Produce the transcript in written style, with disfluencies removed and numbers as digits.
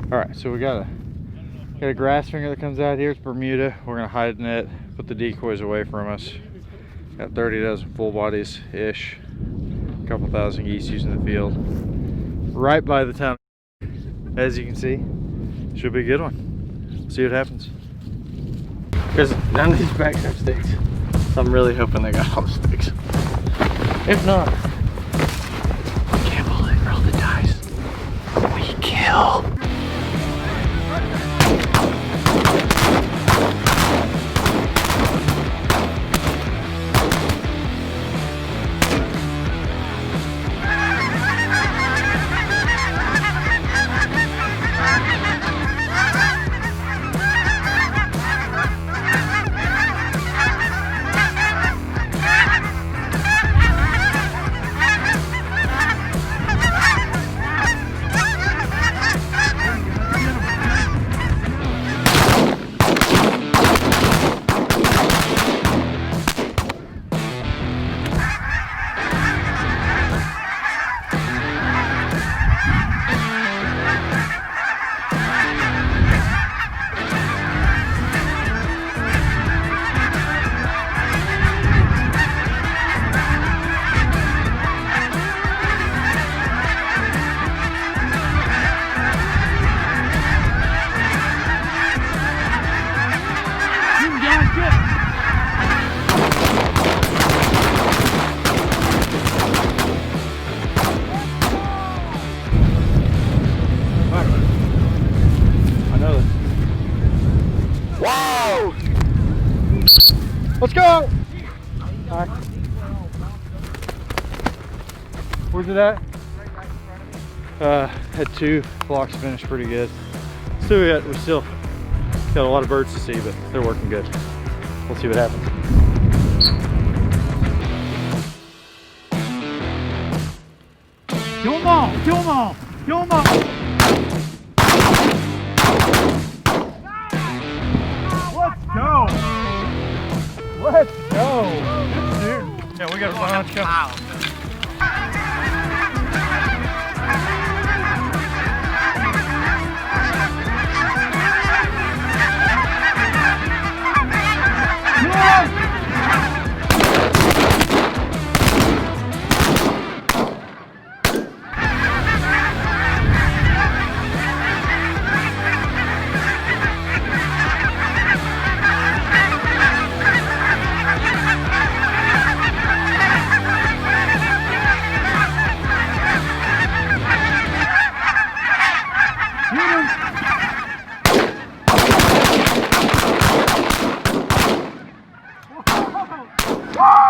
All right, so we got a grass finger that comes out here. It's Bermuda. We're gonna hide in it, put the decoys away from us. Got 30 dozen full bodies ish. A couple thousand geese using the field. Right by the town. As you can see, should be a good one. See what happens. Because none of these bags have sticks. So I'm really hoping they got all the sticks. If not, gamble it, roll the dice. We kill. Let's go! All right. Where's it at? Had 2 flocks finished pretty good. We still got a lot of birds to see, but they're working good. We'll see what happens. Kill them all! Kill them all! Kill them all! Let's go! Let's go! Dude. Yeah, we got a bunch coming. Whoa!